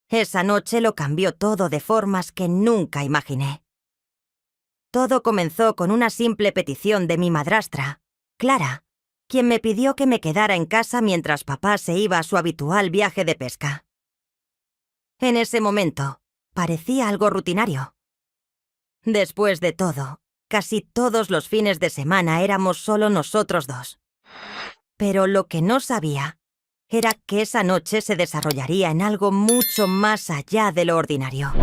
Esa noche lo cambió todo de formas que nunca imaginé. Todo comenzó con una simple petición de mi madrastra, Clara, quien me pidió que me quedara en casa mientras papá se iba a su habitual viaje de pesca. En ese momento, parecía algo rutinario. Después de todo, casi todos los fines de semana éramos solo nosotros dos. Pero lo que no sabía era que esa noche se desarrollaría en algo mucho más allá de lo ordinario.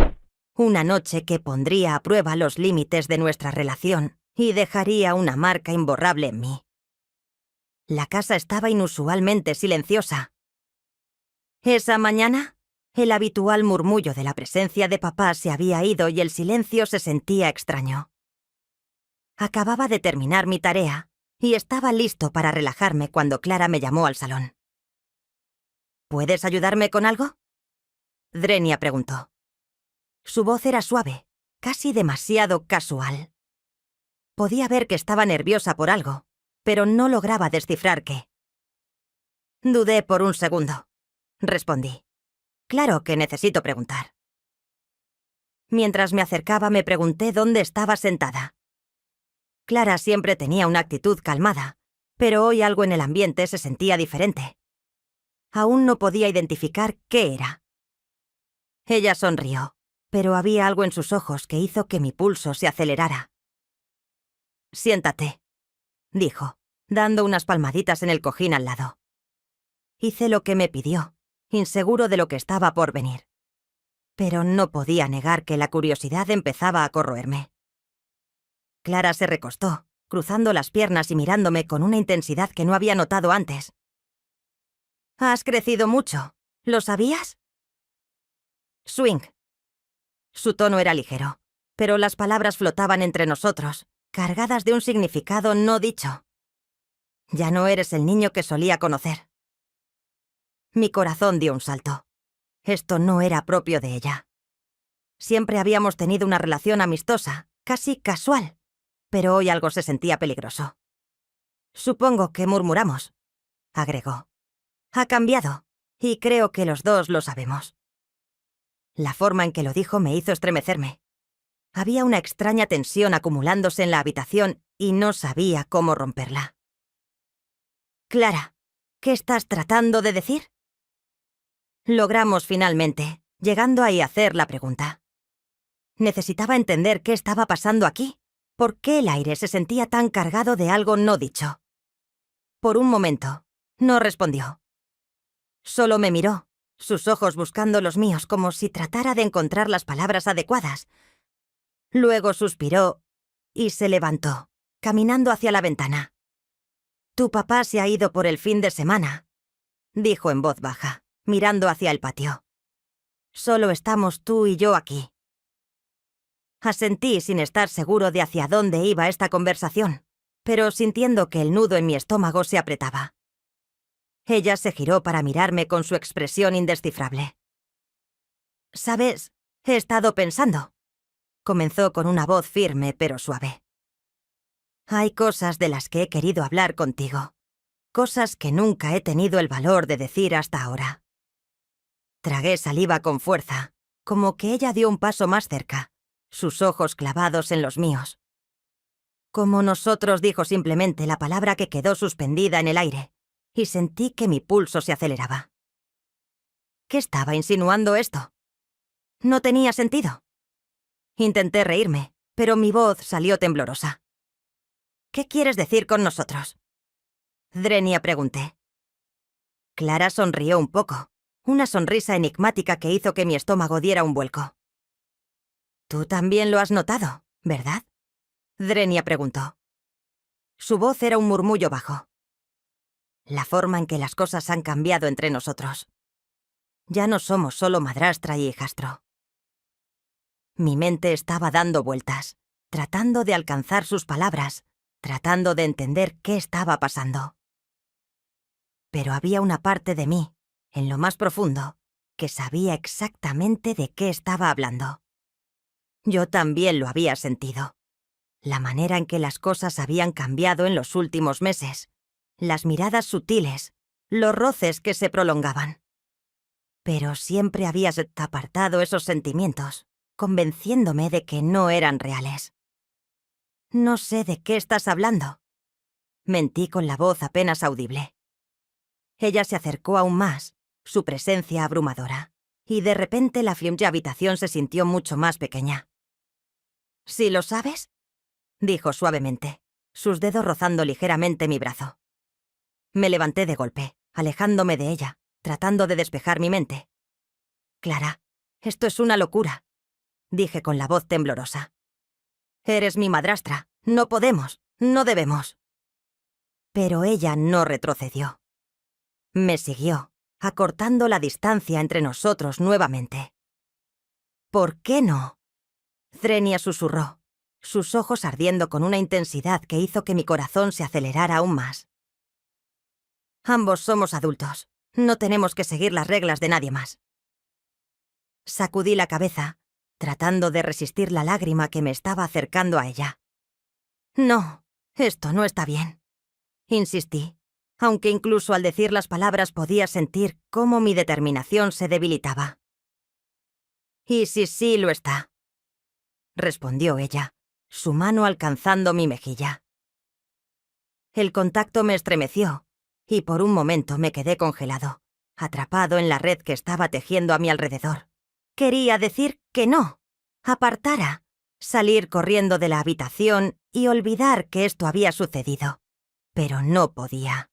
Una noche que pondría a prueba los límites de nuestra relación y dejaría una marca imborrable en mí. La casa estaba inusualmente silenciosa. Esa mañana, el habitual murmullo de la presencia de papá se había ido y el silencio se sentía extraño. Acababa de terminar mi tarea y estaba listo para relajarme cuando Clara me llamó al salón. ¿Puedes ayudarme con algo?, Drenia preguntó. Su voz era suave, casi demasiado casual. Podía ver que estaba nerviosa por algo, pero no lograba descifrar qué. Dudé por un segundo. Respondí. Claro que necesito preguntar. Mientras me acercaba me pregunté dónde estaba sentada. Clara siempre tenía una actitud calmada, pero hoy algo en el ambiente se sentía diferente. Aún no podía identificar qué era. Ella sonrió, pero había algo en sus ojos que hizo que mi pulso se acelerara. «Siéntate», dijo, dando unas palmaditas en el cojín al lado. Hice lo que me pidió, inseguro de lo que estaba por venir. Pero no podía negar que la curiosidad empezaba a corroerme. Clara se recostó, cruzando las piernas y mirándome con una intensidad que no había notado antes. «Has crecido mucho. ¿Lo sabías?» «Swing». Su tono era ligero, pero las palabras flotaban entre nosotros, cargadas de un significado no dicho. «Ya no eres el niño que solía conocer». Mi corazón dio un salto. Esto no era propio de ella. Siempre habíamos tenido una relación amistosa, casi casual, pero hoy algo se sentía peligroso. «Supongo que murmuramos», agregó. «Ha cambiado, y creo que los dos lo sabemos». La forma en que lo dijo me hizo estremecerme. Había una extraña tensión acumulándose en la habitación y no sabía cómo romperla. «Clara, ¿qué estás tratando de decir?». Logramos finalmente, llegando a hacer la pregunta. Necesitaba entender qué estaba pasando aquí. ¿Por qué el aire se sentía tan cargado de algo no dicho? Por un momento, no respondió. Solo me miró, sus ojos buscando los míos como si tratara de encontrar las palabras adecuadas. Luego suspiró y se levantó, caminando hacia la ventana. «Tu papá se ha ido por el fin de semana», dijo en voz baja, mirando hacia el patio. «Solo estamos tú y yo aquí». Asentí sin estar seguro de hacia dónde iba esta conversación, pero sintiendo que el nudo en mi estómago se apretaba. Ella se giró para mirarme con su expresión indescifrable. «¿Sabes? He estado pensando», comenzó con una voz firme pero suave. «Hay cosas de las que he querido hablar contigo, cosas que nunca he tenido el valor de decir hasta ahora». Tragué saliva con fuerza, como que ella dio un paso más cerca, sus ojos clavados en los míos. «Como nosotros», dijo simplemente la palabra que quedó suspendida en el aire, y sentí que mi pulso se aceleraba. ¿Qué estaba insinuando esto? No tenía sentido. Intenté reírme, pero mi voz salió temblorosa. «¿Qué quieres decir con nosotros?», Drenia pregunté. Clara sonrió un poco, una sonrisa enigmática que hizo que mi estómago diera un vuelco. «Tú también lo has notado, ¿verdad?», Drenia preguntó. Su voz era un murmullo bajo. «La forma en que las cosas han cambiado entre nosotros. Ya no somos solo madrastra y hijastro». Mi mente estaba dando vueltas, tratando de alcanzar sus palabras, tratando de entender qué estaba pasando. Pero había una parte de mí, en lo más profundo, que sabía exactamente de qué estaba hablando. Yo también lo había sentido. La manera en que las cosas habían cambiado en los últimos meses, las miradas sutiles, los roces que se prolongaban. pero siempre habías apartado esos sentimientos, convenciéndome de que no eran reales. No sé de qué estás hablando. Mentí con la voz apenas audible. Ella se acercó aún más, su presencia abrumadora, y de repente la flimsy habitación se sintió mucho más pequeña. «¿Sí lo sabes?», dijo suavemente, sus dedos rozando ligeramente mi brazo. Me levanté de golpe, alejándome de ella, tratando de despejar mi mente. «Clara, esto es una locura», dije con la voz temblorosa. «Eres mi madrastra. No podemos, no debemos». Pero ella no retrocedió. Me siguió, acortando la distancia entre nosotros nuevamente. «¿Por qué no?», Zrenia susurró, sus ojos ardiendo con una intensidad que hizo que mi corazón se acelerara aún más. «Ambos somos adultos. No tenemos que seguir las reglas de nadie más». Sacudí la cabeza, tratando de resistir la lágrima que me estaba acercando a ella. «No, esto no está bien», insistí, aunque incluso al decir las palabras podía sentir cómo mi determinación se debilitaba. «¿Y si sí lo está?», respondió ella, su mano alcanzando mi mejilla. El contacto me estremeció, y por un momento me quedé congelado, atrapado en la red que estaba tejiendo a mi alrededor. Quería decir que no, apartara, salir corriendo de la habitación y olvidar que esto había sucedido, pero no podía.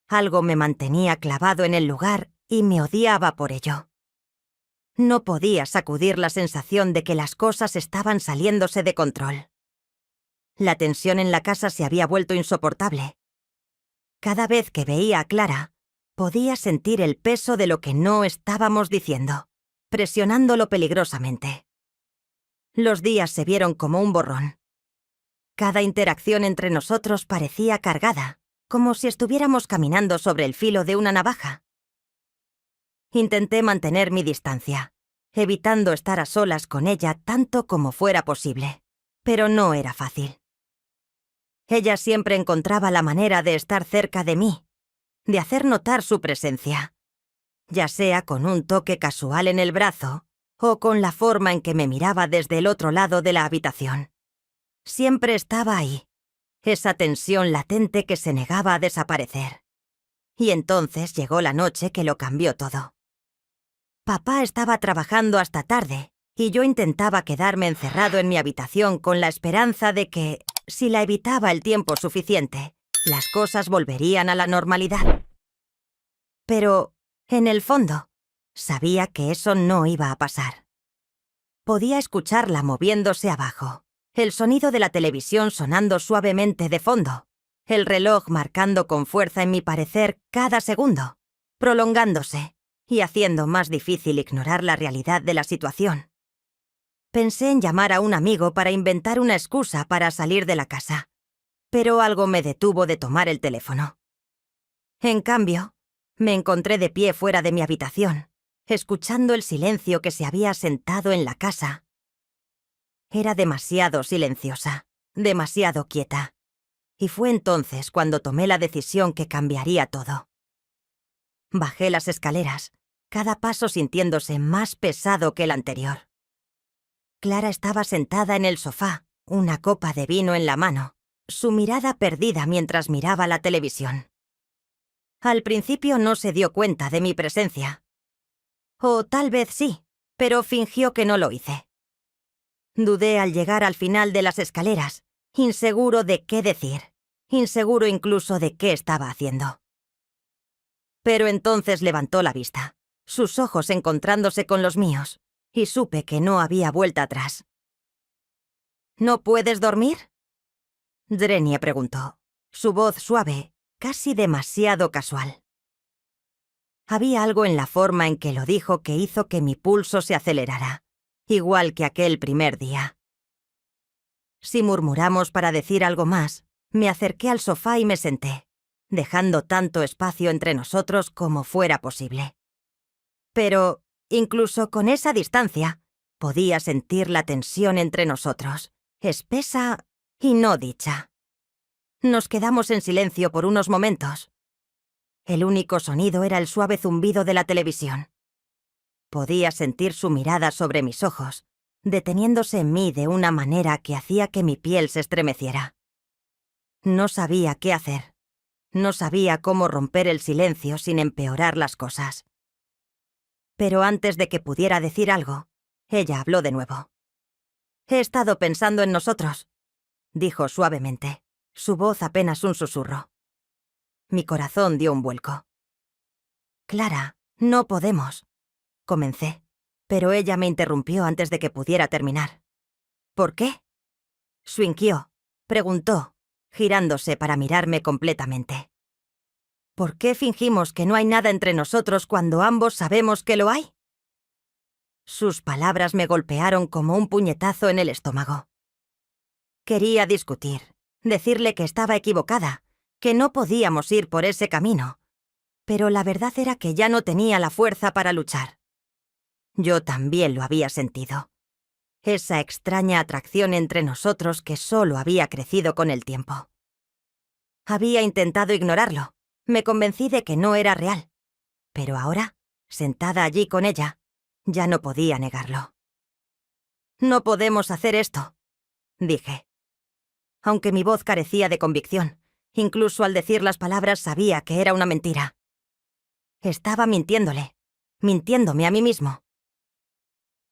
Algo me mantenía clavado en el lugar y me odiaba por ello. No podía sacudir la sensación de que las cosas estaban saliéndose de control. La tensión en la casa se había vuelto insoportable. Cada vez que veía a Clara, podía sentir el peso de lo que no estábamos diciendo, presionándolo peligrosamente. Los días se vieron como un borrón. Cada interacción entre nosotros parecía cargada, como si estuviéramos caminando sobre el filo de una navaja. Intenté mantener mi distancia, evitando estar a solas con ella tanto como fuera posible, pero no era fácil. Ella siempre encontraba la manera de estar cerca de mí, de hacer notar su presencia, ya sea con un toque casual en el brazo o con la forma en que me miraba desde el otro lado de la habitación. Siempre estaba ahí, esa tensión latente que se negaba a desaparecer. Y entonces llegó la noche que lo cambió todo. Papá estaba trabajando hasta tarde y yo intentaba quedarme encerrado en mi habitación con la esperanza de que, si la evitaba el tiempo suficiente, las cosas volverían a la normalidad. Pero, en el fondo, sabía que eso no iba a pasar. Podía escucharla moviéndose abajo, el sonido de la televisión sonando suavemente de fondo, el reloj marcando con fuerza en mi parecer cada segundo, prolongándose y haciendo más difícil ignorar la realidad de la situación. Pensé en llamar a un amigo para inventar una excusa para salir de la casa, pero algo me detuvo de tomar el teléfono. En cambio, me encontré de pie fuera de mi habitación, escuchando el silencio que se había asentado en la casa. Era demasiado silenciosa, demasiado quieta, y fue entonces cuando tomé la decisión que cambiaría todo. Bajé las escaleras, cada paso sintiéndose más pesado que el anterior. Clara estaba sentada en el sofá, una copa de vino en la mano, su mirada perdida mientras miraba la televisión. Al principio no se dio cuenta de mi presencia. O tal vez sí, pero fingió que no lo hice. Dudé al llegar al final de las escaleras, inseguro de qué decir, inseguro incluso de qué estaba haciendo. Pero entonces levantó la vista, sus ojos encontrándose con los míos, y supe que no había vuelta atrás. ¿No puedes dormir?, Zrenia preguntó, su voz suave, casi demasiado casual. Había algo en la forma en que lo dijo que hizo que mi pulso se acelerara, igual que aquel primer día. Si murmuramos para decir algo más, me acerqué al sofá y me senté, dejando tanto espacio entre nosotros como fuera posible. Pero, incluso con esa distancia, podía sentir la tensión entre nosotros, espesa y no dicha. Nos quedamos en silencio por unos momentos. El único sonido era el suave zumbido de la televisión. Podía sentir su mirada sobre mis ojos, deteniéndose en mí de una manera que hacía que mi piel se estremeciera. No sabía qué hacer. No sabía cómo romper el silencio sin empeorar las cosas. Pero antes de que pudiera decir algo, ella habló de nuevo. «He estado pensando en nosotros», dijo suavemente, su voz apenas un susurro. Mi corazón dio un vuelco. «Clara, no podemos», comencé, pero ella me interrumpió antes de que pudiera terminar. «¿Por qué?». Suinquió, preguntó, girándose para mirarme completamente. «¿Por qué fingimos que no hay nada entre nosotros cuando ambos sabemos que lo hay?». Sus palabras me golpearon como un puñetazo en el estómago. Quería discutir, decirle que estaba equivocada, que no podíamos ir por ese camino, pero la verdad era que ya no tenía la fuerza para luchar. Yo también lo había sentido. Esa extraña atracción entre nosotros que solo había crecido con el tiempo. Había intentado ignorarlo. Me convencí de que no era real. Pero ahora, sentada allí con ella, ya no podía negarlo. «No podemos hacer esto», dije. Aunque mi voz carecía de convicción, incluso al decir las palabras sabía que era una mentira. Estaba mintiéndole, mintiéndome a mí mismo.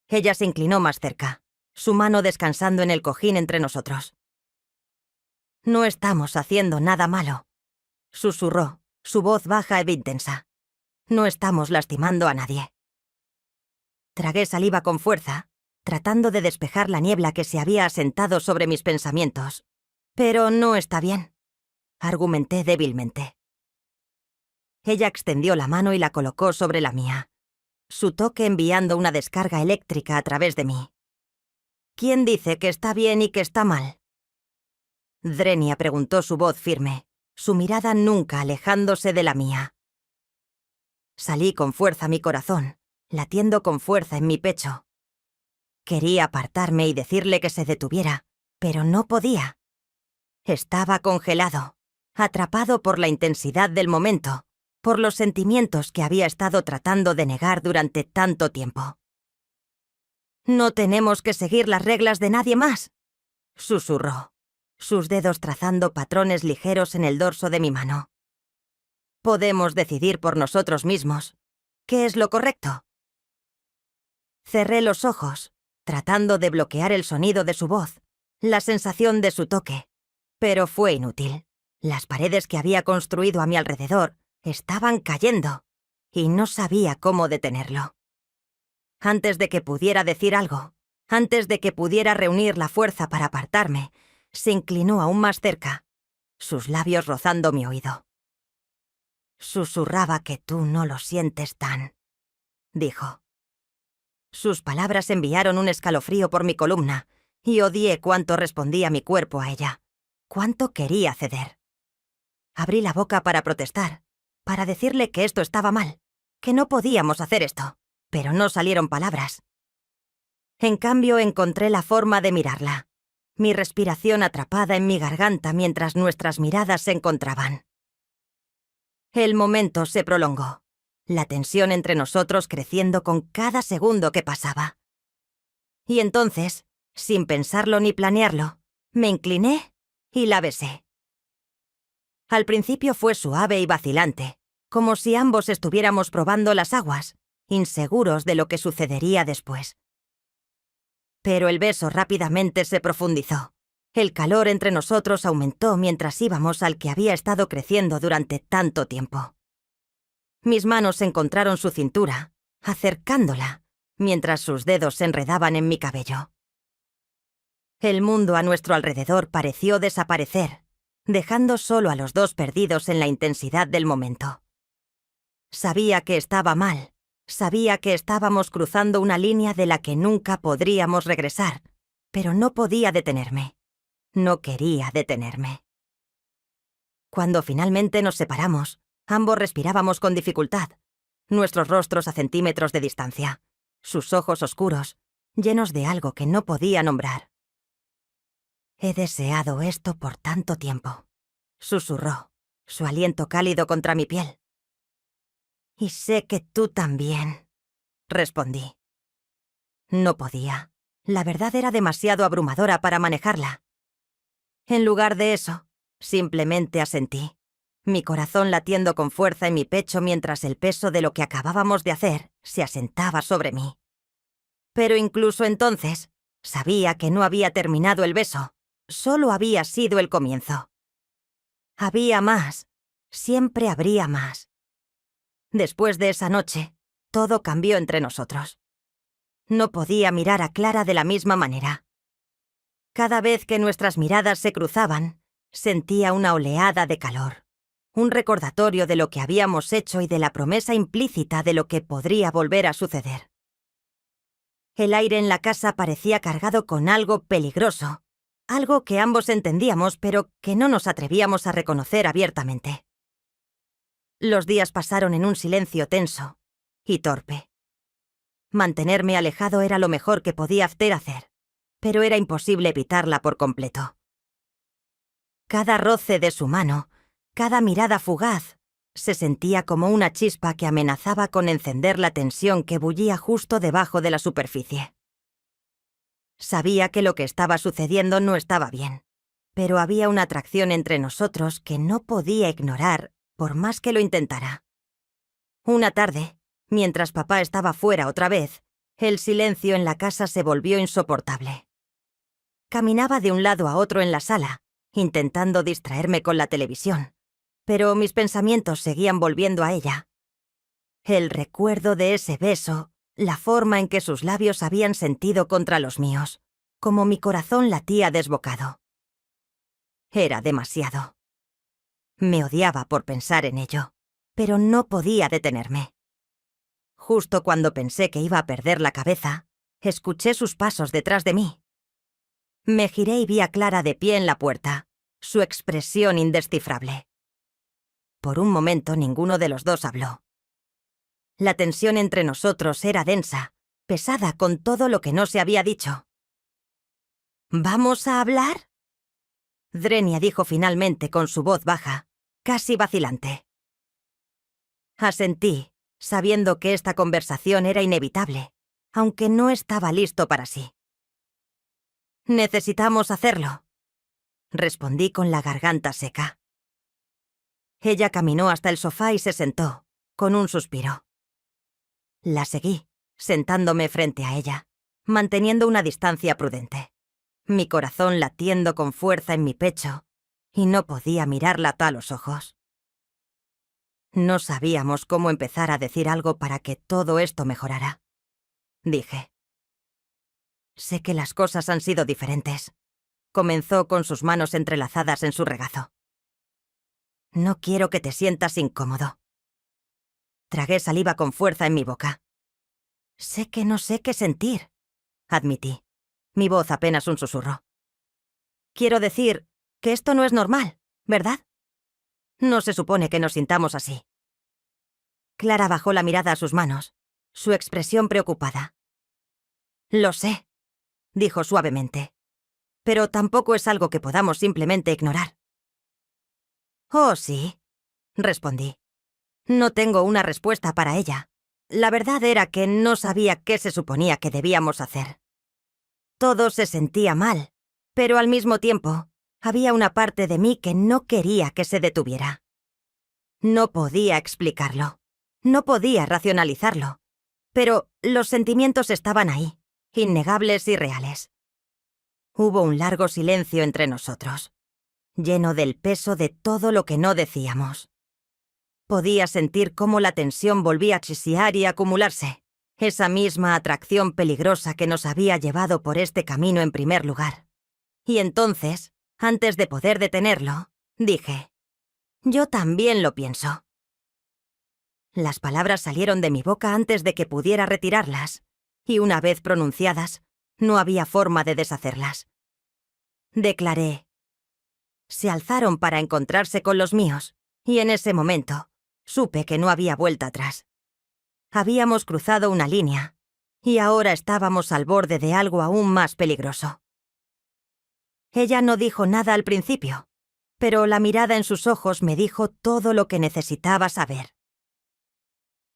Ella se inclinó más cerca, su mano descansando en el cojín entre nosotros. «No estamos haciendo nada malo», susurró, su voz baja e intensa. «No estamos lastimando a nadie». Tragué saliva con fuerza, tratando de despejar la niebla que se había asentado sobre mis pensamientos. «Pero no está bien», argumenté débilmente. Ella extendió la mano y la colocó sobre la mía, su toque enviando una descarga eléctrica a través de mí. «¿Quién dice que está bien y que está mal?». Drenia preguntó, su voz firme, su mirada nunca alejándose de la mía. Salí con fuerza mi corazón, latiendo con fuerza en mi pecho. Quería apartarme y decirle que se detuviera, pero no podía. Estaba congelado, atrapado por la intensidad del momento, por los sentimientos que había estado tratando de negar durante tanto tiempo. «No tenemos que seguir las reglas de nadie más», susurró, sus dedos trazando patrones ligeros en el dorso de mi mano. «Podemos decidir por nosotros mismos qué es lo correcto». Cerré los ojos, tratando de bloquear el sonido de su voz, la sensación de su toque, pero fue inútil. Las paredes que había construido a mi alrededor estaban cayendo, y no sabía cómo detenerlo. Antes de que pudiera decir algo, antes de que pudiera reunir la fuerza para apartarme, se inclinó aún más cerca, sus labios rozando mi oído. «Susurraba que tú no lo sientes tan», dijo. Sus palabras enviaron un escalofrío por mi columna, y odié cuánto respondía mi cuerpo a ella, cuánto quería ceder. Abrí la boca para protestar, para decirle que esto estaba mal, que no podíamos hacer esto, pero no salieron palabras. En cambio, encontré la forma de mirarla, mi respiración atrapada en mi garganta mientras nuestras miradas se encontraban. El momento se prolongó, la tensión entre nosotros creciendo con cada segundo que pasaba. Y entonces, sin pensarlo ni planearlo, me incliné y la besé. Al principio fue suave y vacilante, como si ambos estuviéramos probando las aguas, inseguros de lo que sucedería después. Pero el beso rápidamente se profundizó. El calor entre nosotros aumentó mientras íbamos al que había estado creciendo durante tanto tiempo. Mis manos encontraron su cintura, acercándola, mientras sus dedos se enredaban en mi cabello. El mundo a nuestro alrededor pareció desaparecer, dejando solo a los dos perdidos en la intensidad del momento. Sabía que estaba mal, sabía que estábamos cruzando una línea de la que nunca podríamos regresar, pero no podía detenerme. No quería detenerme. Cuando finalmente nos separamos, ambos respirábamos con dificultad, nuestros rostros a centímetros de distancia, sus ojos oscuros, llenos de algo que no podía nombrar. «He deseado esto por tanto tiempo», susurró, su aliento cálido contra mi piel, Y sé que tú también, respondí. No podía. La verdad era demasiado abrumadora para manejarla. En lugar de eso, simplemente asentí, mi corazón latiendo con fuerza en mi pecho mientras el peso de lo que acabábamos de hacer se asentaba sobre mí. Pero incluso entonces, sabía que no había terminado el beso, solo había sido el comienzo. Había más, siempre habría más. Después de esa noche, todo cambió entre nosotros. No podía mirar a Clara de la misma manera. Cada vez que nuestras miradas se cruzaban, sentía una oleada de calor, un recordatorio de lo que habíamos hecho y de la promesa implícita de lo que podría volver a suceder. El aire en la casa parecía cargado con algo peligroso, algo que ambos entendíamos pero que no nos atrevíamos a reconocer abiertamente. Los días pasaron en un silencio tenso y torpe. Mantenerme alejado era lo mejor que podía hacer, pero era imposible evitarla por completo. Cada roce de su mano, cada mirada fugaz, se sentía como una chispa que amenazaba con encender la tensión que bullía justo debajo de la superficie. Sabía que lo que estaba sucediendo no estaba bien, pero había una atracción entre nosotros que no podía ignorar por más que lo intentara. Una tarde, mientras papá estaba fuera otra vez, el silencio en la casa se volvió insoportable. Caminaba de un lado a otro en la sala, intentando distraerme con la televisión, pero mis pensamientos seguían volviendo a ella. El recuerdo de ese beso, la forma en que sus labios habían sentido contra los míos, como mi corazón latía desbocado. Era demasiado. Me odiaba por pensar en ello, pero no podía detenerme. Justo cuando pensé que iba a perder la cabeza, escuché sus pasos detrás de mí. Me giré y vi a Clara de pie en la puerta, su expresión indescifrable. Por un momento ninguno de los dos habló. La tensión entre nosotros era densa, pesada con todo lo que no se había dicho. ¿Vamos a hablar?, Drenia dijo finalmente con su voz baja, casi vacilante. Asentí, sabiendo que esta conversación era inevitable, aunque no estaba listo para sí. Necesitamos hacerlo, respondí con la garganta seca. Ella caminó hasta el sofá y se sentó, con un suspiro. La seguí, sentándome frente a ella, manteniendo una distancia prudente, mi corazón latiendo con fuerza en mi pecho, y no podía mirarla a los ojos. No sabíamos cómo empezar a decir algo para que todo esto mejorara. Dije. Sé que las cosas han sido diferentes. Comenzó con sus manos entrelazadas en su regazo. No quiero que te sientas incómodo. Tragué saliva con fuerza en mi boca. Sé que no sé qué sentir, admití, mi voz apenas un susurro. Quiero decir que esto no es normal, ¿verdad? No se supone que nos sintamos así. Clara bajó la mirada a sus manos, su expresión preocupada. Lo sé, dijo suavemente, pero tampoco es algo que podamos simplemente ignorar. Oh, sí, respondí. No tengo una respuesta para ella. La verdad era que no sabía qué se suponía que debíamos hacer. Todo se sentía mal, pero al mismo tiempo, había una parte de mí que no quería que se detuviera. No podía explicarlo, no podía racionalizarlo, pero los sentimientos estaban ahí, innegables y reales. Hubo un largo silencio entre nosotros, lleno del peso de todo lo que no decíamos. Podía sentir cómo la tensión volvía a chispear y acumularse, esa misma atracción peligrosa que nos había llevado por este camino en primer lugar. Y entonces, antes de poder detenerlo, dije, «Yo también lo pienso». Las palabras salieron de mi boca antes de que pudiera retirarlas, y una vez pronunciadas, no había forma de deshacerlas. Declaré. Se alzaron para encontrarse con los míos, y en ese momento, supe que no había vuelta atrás. Habíamos cruzado una línea, y ahora estábamos al borde de algo aún más peligroso. Ella no dijo nada al principio, pero la mirada en sus ojos me dijo todo lo que necesitaba saber.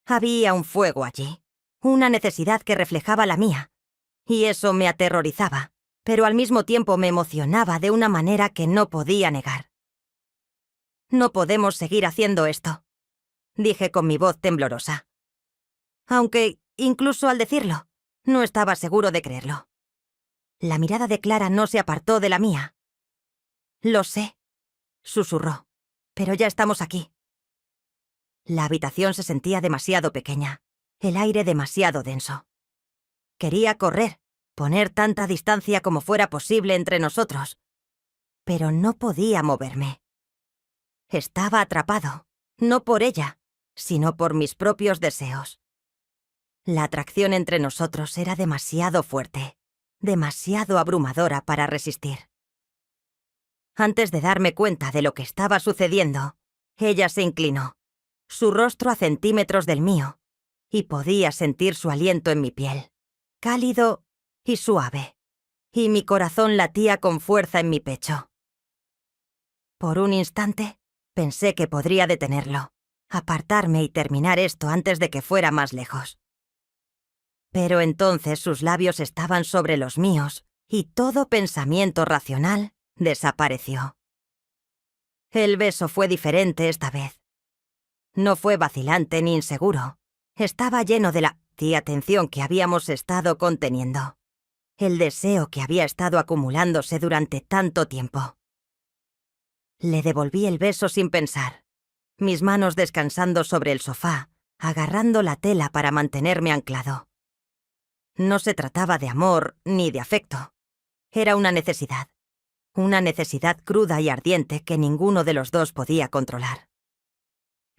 Había un fuego allí, una necesidad que reflejaba la mía, y eso me aterrorizaba, pero al mismo tiempo me emocionaba de una manera que no podía negar. «No podemos seguir haciendo esto», dije con mi voz temblorosa. Aunque, incluso al decirlo, no estaba seguro de creerlo. La mirada de Clara no se apartó de la mía. «Lo sé», susurró, «pero ya estamos aquí». La habitación se sentía demasiado pequeña, el aire demasiado denso. Quería correr, poner tanta distancia como fuera posible entre nosotros, pero no podía moverme. Estaba atrapado, no por ella, sino por mis propios deseos. La atracción entre nosotros era demasiado fuerte, demasiado abrumadora para resistir. Antes de darme cuenta de lo que estaba sucediendo, ella se inclinó, su rostro a centímetros del mío, y podía sentir su aliento en mi piel, cálido y suave, y mi corazón latía con fuerza en mi pecho. Por un instante, pensé que podría detenerlo, apartarme y terminar esto antes de que fuera más lejos. Pero entonces sus labios estaban sobre los míos, y todo pensamiento racional desapareció. El beso fue diferente esta vez. No fue vacilante ni inseguro. Estaba lleno de la atención que habíamos estado conteniendo, el deseo que había estado acumulándose durante tanto tiempo. Le devolví el beso sin pensar, mis manos descansando sobre el sofá, agarrando la tela para mantenerme anclado. No se trataba de amor ni de afecto. Era una necesidad cruda y ardiente que ninguno de los dos podía controlar.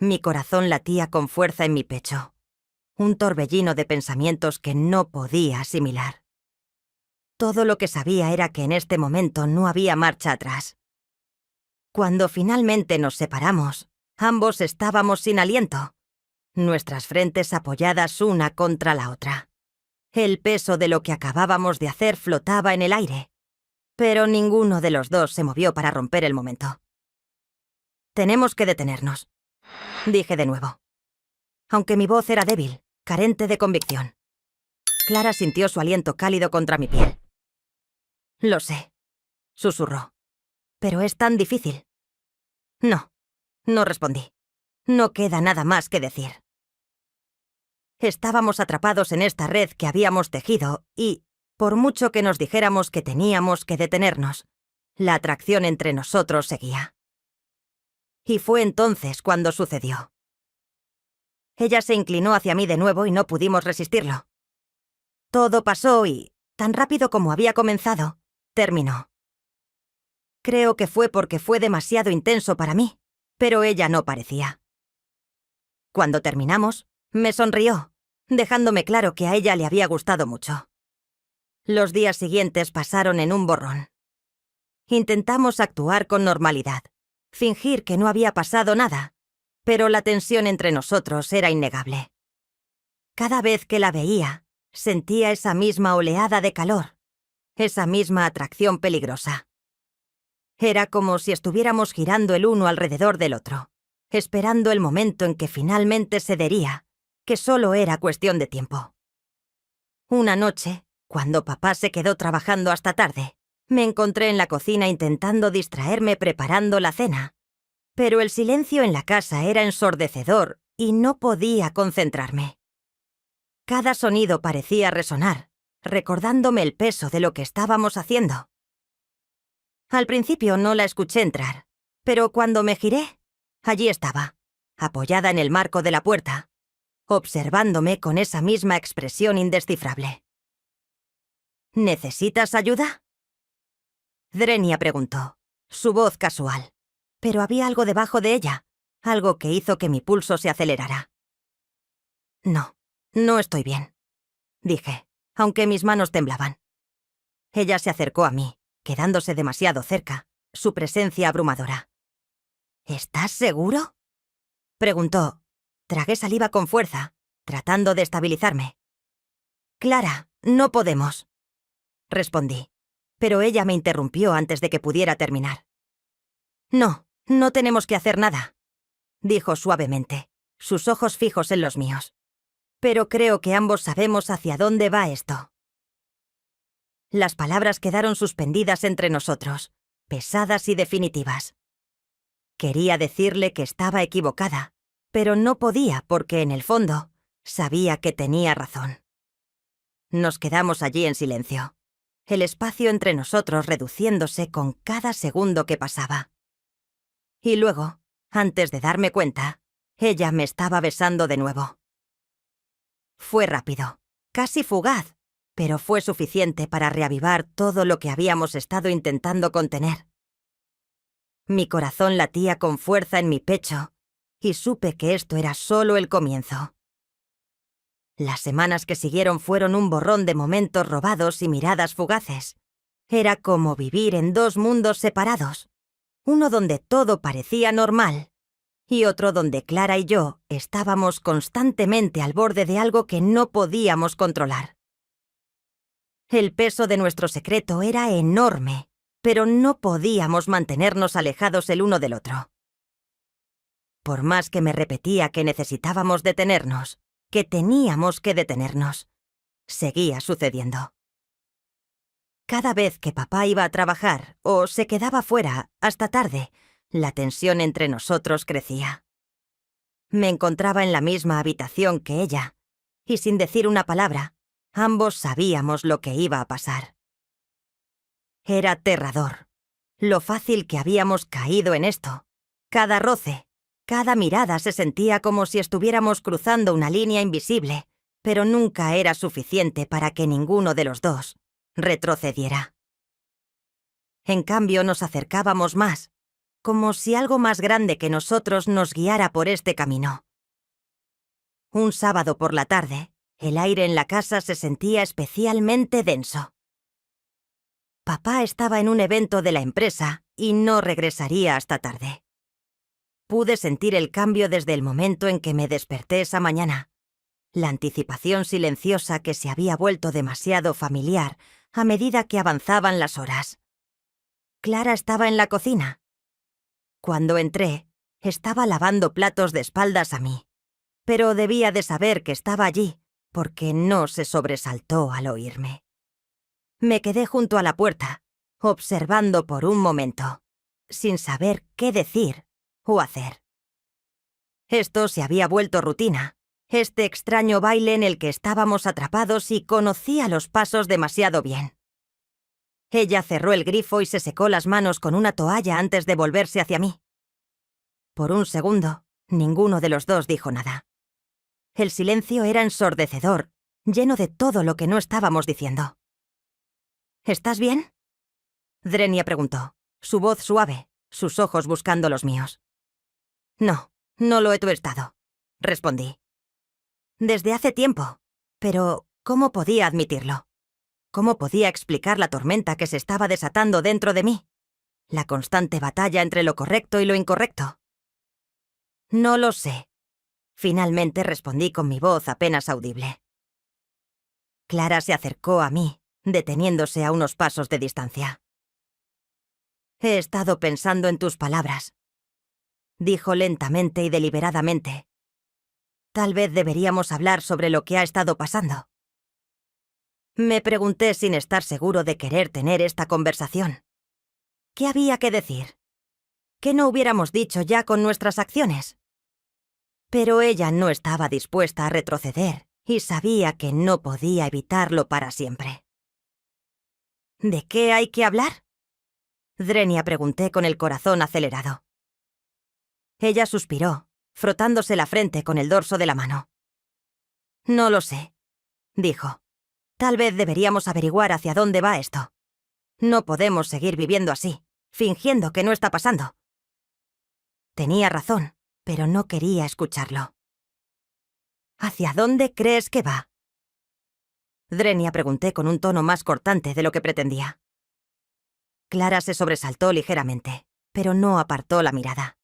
Mi corazón latía con fuerza en mi pecho, un torbellino de pensamientos que no podía asimilar. Todo lo que sabía era que en este momento no había marcha atrás. Cuando finalmente nos separamos, ambos estábamos sin aliento, nuestras frentes apoyadas una contra la otra. El peso de lo que acabábamos de hacer flotaba en el aire, pero ninguno de los dos se movió para romper el momento. «Tenemos que detenernos», dije de nuevo, aunque mi voz era débil, carente de convicción. Clara sintió su aliento cálido contra mi piel. «Lo sé», susurró, «pero es tan difícil». No respondí. No queda nada más que decir. Estábamos atrapados en esta red que habíamos tejido y, por mucho que nos dijéramos que teníamos que detenernos, la atracción entre nosotros seguía. Y fue entonces cuando sucedió. Ella se inclinó hacia mí de nuevo y no pudimos resistirlo. Todo pasó y, tan rápido como había comenzado, terminó. Creo que fue porque fue demasiado intenso para mí, pero ella no parecía. Cuando terminamos, me sonrió, dejándome claro que a ella le había gustado mucho. Los días siguientes pasaron en un borrón. Intentamos actuar con normalidad, fingir que no había pasado nada, pero la tensión entre nosotros era innegable. Cada vez que la veía, sentía esa misma oleada de calor, esa misma atracción peligrosa. Era como si estuviéramos girando el uno alrededor del otro, esperando el momento en que finalmente cedería, que solo era cuestión de tiempo. Una noche, cuando papá se quedó trabajando hasta tarde, me encontré en la cocina intentando distraerme preparando la cena, pero el silencio en la casa era ensordecedor y no podía concentrarme. Cada sonido parecía resonar, recordándome el peso de lo que estábamos haciendo. Al principio no la escuché entrar, pero cuando me giré, allí estaba, apoyada en el marco de la puerta, observándome con esa misma expresión indescifrable. «¿Necesitas ayuda?», Drenia preguntó, su voz casual, pero había algo debajo de ella, algo que hizo que mi pulso se acelerara. No estoy bien», dije, aunque mis manos temblaban. Ella se acercó a mí, quedándose demasiado cerca, su presencia abrumadora. «¿Estás seguro?», preguntó. Tragué saliva con fuerza, tratando de estabilizarme. «Clara, no podemos», respondí, pero ella me interrumpió antes de que pudiera terminar. No tenemos que hacer nada», dijo suavemente, sus ojos fijos en los míos. Pero creo que ambos sabemos hacia dónde va esto. Las palabras quedaron suspendidas entre nosotros, pesadas y definitivas. Quería decirle que estaba equivocada, pero no podía porque, en el fondo, sabía que tenía razón. Nos quedamos allí en silencio, el espacio entre nosotros reduciéndose con cada segundo que pasaba. Y luego, antes de darme cuenta, ella me estaba besando de nuevo. Fue rápido, casi fugaz, pero fue suficiente para reavivar todo lo que habíamos estado intentando contener. Mi corazón latía con fuerza en mi pecho y supe que esto era solo el comienzo. Las semanas que siguieron fueron un borrón de momentos robados y miradas fugaces. Era como vivir en dos mundos separados, uno donde todo parecía normal y otro donde Clara y yo estábamos constantemente al borde de algo que no podíamos controlar. El peso de nuestro secreto era enorme, pero no podíamos mantenernos alejados el uno del otro. Por más que me repetía que necesitábamos detenernos, que teníamos que detenernos, seguía sucediendo. Cada vez que papá iba a trabajar o se quedaba fuera hasta tarde, la tensión entre nosotros crecía. Me encontraba en la misma habitación que ella, y sin decir una palabra, ambos sabíamos lo que iba a pasar. Era aterrador, lo fácil que habíamos caído en esto. Cada roce, cada mirada se sentía como si estuviéramos cruzando una línea invisible, pero nunca era suficiente para que ninguno de los dos retrocediera. En cambio, nos acercábamos más, como si algo más grande que nosotros nos guiara por este camino. Un sábado por la tarde, el aire en la casa se sentía especialmente denso. Papá estaba en un evento de la empresa y no regresaría hasta tarde. Pude sentir el cambio desde el momento en que me desperté esa mañana, la anticipación silenciosa que se había vuelto demasiado familiar a medida que avanzaban las horas. Clara estaba en la cocina. Cuando entré, estaba lavando platos de espaldas a mí, pero debía de saber que estaba allí, porque no se sobresaltó al oírme. Me quedé junto a la puerta, observando por un momento, sin saber qué decir o hacer. Esto se había vuelto rutina, este extraño baile en el que estábamos atrapados y conocía los pasos demasiado bien. Ella cerró el grifo y se secó las manos con una toalla antes de volverse hacia mí. Por un segundo, ninguno de los dos dijo nada. El silencio era ensordecedor, lleno de todo lo que no estábamos diciendo. ¿Estás bien?, Drenia preguntó, su voz suave, sus ojos buscando los míos. No, no lo he estado, respondí. Desde hace tiempo, pero ¿cómo podía admitirlo? ¿Cómo podía explicar la tormenta que se estaba desatando dentro de mí? La constante batalla entre lo correcto y lo incorrecto. No lo sé. Finalmente respondí con mi voz apenas audible. Clara se acercó a mí, deteniéndose a unos pasos de distancia. He estado pensando en tus palabras, dijo lentamente y deliberadamente. Tal vez deberíamos hablar sobre lo que ha estado pasando. Me pregunté sin estar seguro de querer tener esta conversación. ¿Qué había que decir? ¿Qué no hubiéramos dicho ya con nuestras acciones? Pero ella no estaba dispuesta a retroceder y sabía que no podía evitarlo para siempre. ¿De qué hay que hablar?, Drenia pregunté con el corazón acelerado. Ella suspiró, frotándose la frente con el dorso de la mano. No lo sé, dijo. Tal vez deberíamos averiguar hacia dónde va esto. No podemos seguir viviendo así, fingiendo que no está pasando. Tenía razón, pero no quería escucharlo. ¿Hacia dónde crees que va?, Drenia pregunté con un tono más cortante de lo que pretendía. Clara se sobresaltó ligeramente, pero no apartó la mirada.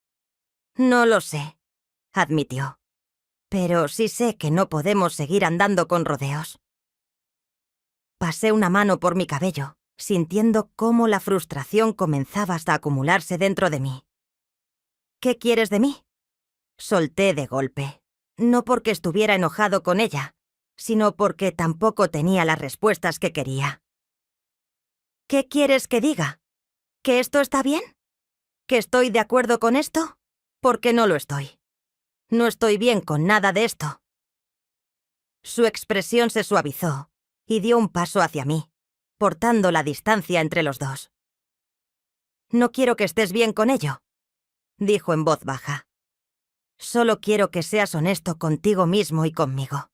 No lo sé, admitió. Pero sí sé que no podemos seguir andando con rodeos. Pasé una mano por mi cabello, sintiendo cómo la frustración comenzaba hasta acumularse dentro de mí. ¿Qué quieres de mí?, solté de golpe. no porque estuviera enojado con ella, sino porque tampoco tenía las respuestas que quería. ¿Qué quieres que diga? ¿Que esto está bien? ¿Que estoy de acuerdo con esto? Porque no lo estoy. No estoy bien con nada de esto. Su expresión se suavizó y dio un paso hacia mí, cortando la distancia entre los dos. No quiero que estés bien con ello, dijo en voz baja. Solo quiero que seas honesto contigo mismo y conmigo.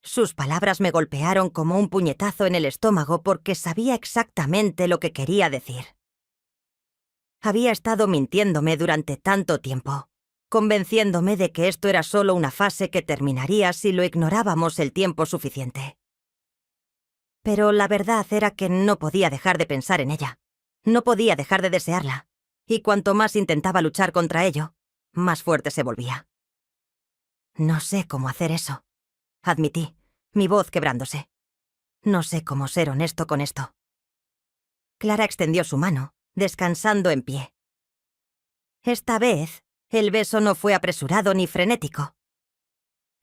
Sus palabras me golpearon como un puñetazo en el estómago porque sabía exactamente lo que quería decir. Había estado mintiéndome durante tanto tiempo, convenciéndome de que esto era solo una fase que terminaría si lo ignorábamos el tiempo suficiente. Pero la verdad era que no podía dejar de pensar en ella. No podía dejar de desearla. Y cuanto más intentaba luchar contra ello, más fuerte se volvía. No sé cómo hacer eso, admití, mi voz quebrándose. No sé cómo ser honesto con esto. Clara extendió su mano, descansando en pie. Esta vez, el beso no fue apresurado ni frenético.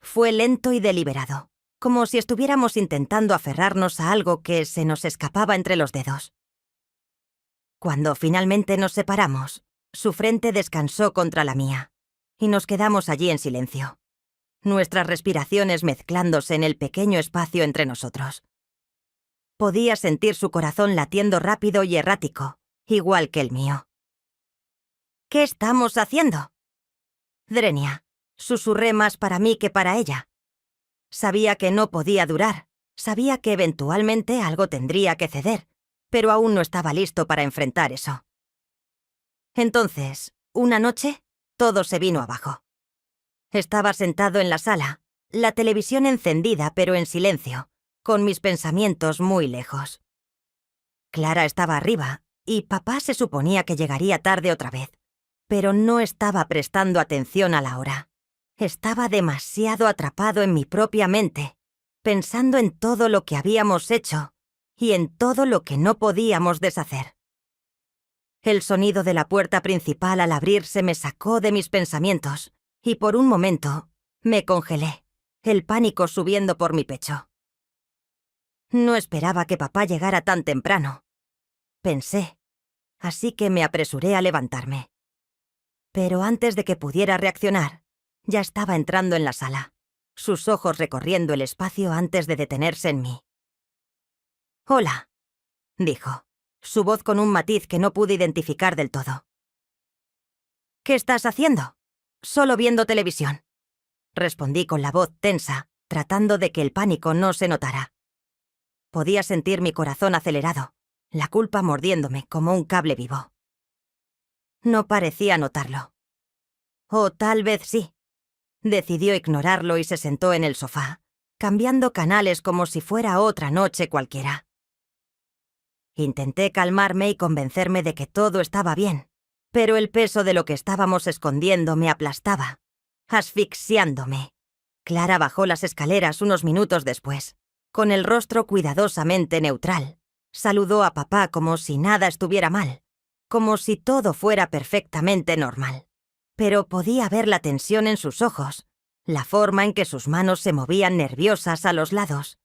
Fue lento y deliberado, como si estuviéramos intentando aferrarnos a algo que se nos escapaba entre los dedos. Cuando finalmente nos separamos, su frente descansó contra la mía, y nos quedamos allí en silencio, nuestras respiraciones mezclándose en el pequeño espacio entre nosotros. Podía sentir su corazón latiendo rápido y errático, igual que el mío. ¿Qué estamos haciendo? Drenia, susurré más para mí que para ella. Sabía que no podía durar, sabía que eventualmente algo tendría que ceder, pero aún no estaba listo para enfrentar eso. Entonces, una noche, todo se vino abajo. Estaba sentado en la sala, la televisión encendida pero en silencio, con mis pensamientos muy lejos. Clara estaba arriba, y papá se suponía que llegaría tarde otra vez, pero no estaba prestando atención a la hora. Estaba demasiado atrapado en mi propia mente, pensando en todo lo que habíamos hecho y en todo lo que no podíamos deshacer. El sonido de la puerta principal al abrirse me sacó de mis pensamientos, y por un momento me congelé, el pánico subiendo por mi pecho. No esperaba que papá llegara tan temprano, pensé, así que me apresuré a levantarme. Pero antes de que pudiera reaccionar, ya estaba entrando en la sala, sus ojos recorriendo el espacio antes de detenerse en mí. «Hola», dijo, su voz con un matiz que no pude identificar del todo. «¿Qué estás haciendo?» «Solo viendo televisión», respondí con la voz tensa, tratando de que el pánico no se notara. Podía sentir mi corazón acelerado, la culpa mordiéndome como un cable vivo. No parecía notarlo. O tal vez sí. Decidió ignorarlo y se sentó en el sofá, cambiando canales como si fuera otra noche cualquiera. Intenté calmarme y convencerme de que todo estaba bien, pero el peso de lo que estábamos escondiendo me aplastaba, asfixiándome. Clara bajó las escaleras unos minutos después, con el rostro cuidadosamente neutral. Saludó a papá como si nada estuviera mal, como si todo fuera perfectamente normal. Pero podía ver la tensión en sus ojos, la forma en que sus manos se movían nerviosas a los lados.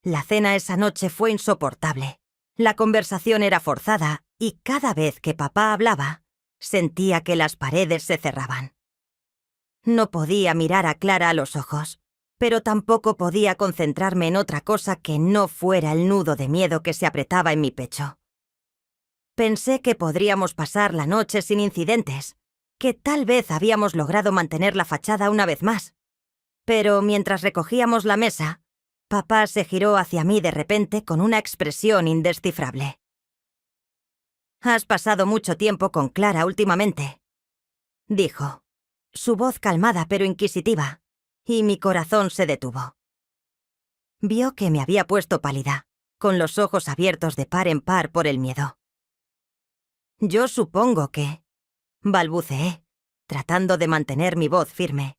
La cena esa noche fue insoportable. La conversación era forzada y cada vez que papá hablaba, sentía que las paredes se cerraban. No podía mirar a Clara a los ojos, pero tampoco podía concentrarme en otra cosa que no fuera el nudo de miedo que se apretaba en mi pecho. Pensé que podríamos pasar la noche sin incidentes, que tal vez habíamos logrado mantener la fachada una vez más. Pero mientras recogíamos la mesa, papá se giró hacia mí de repente con una expresión indescifrable. «Has pasado mucho tiempo con Clara últimamente», dijo, su voz calmada pero inquisitiva, y mi corazón se detuvo. Vio que me había puesto pálida, con los ojos abiertos de par en par por el miedo. «Yo supongo que», balbuceé, tratando de mantener mi voz firme.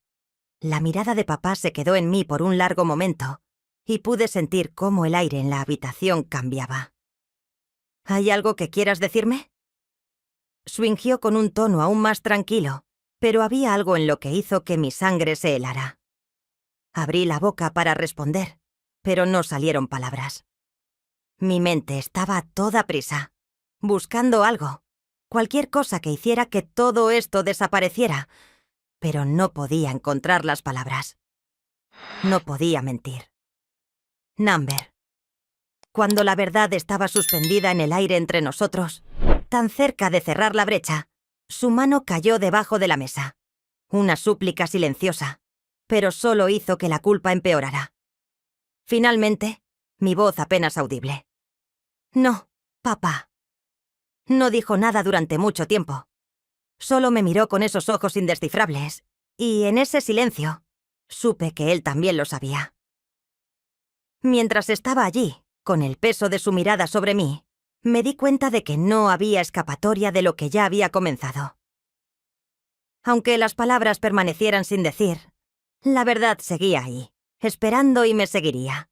La mirada de papá se quedó en mí por un largo momento, y pude sentir cómo el aire en la habitación cambiaba. «¿Hay algo que quieras decirme?». Swingió con un tono aún más tranquilo, pero había algo en lo que hizo que mi sangre se helara. Abrí la boca para responder, pero no salieron palabras. Mi mente estaba a toda prisa, buscando algo, cualquier cosa que hiciera que todo esto desapareciera, pero no podía encontrar las palabras. No podía mentir. Number. Cuando la verdad estaba suspendida en el aire entre nosotros, tan cerca de cerrar la brecha, su mano cayó debajo de la mesa. Una súplica silenciosa, pero solo hizo que la culpa empeorara. Finalmente, mi voz apenas audible. No, papá. No dijo nada durante mucho tiempo. Solo me miró con esos ojos indescifrables, y en ese silencio, supe que él también lo sabía. Mientras estaba allí, con el peso de su mirada sobre mí, me di cuenta de que no había escapatoria de lo que ya había comenzado. Aunque las palabras permanecieran sin decir, la verdad seguía ahí, esperando y me seguiría.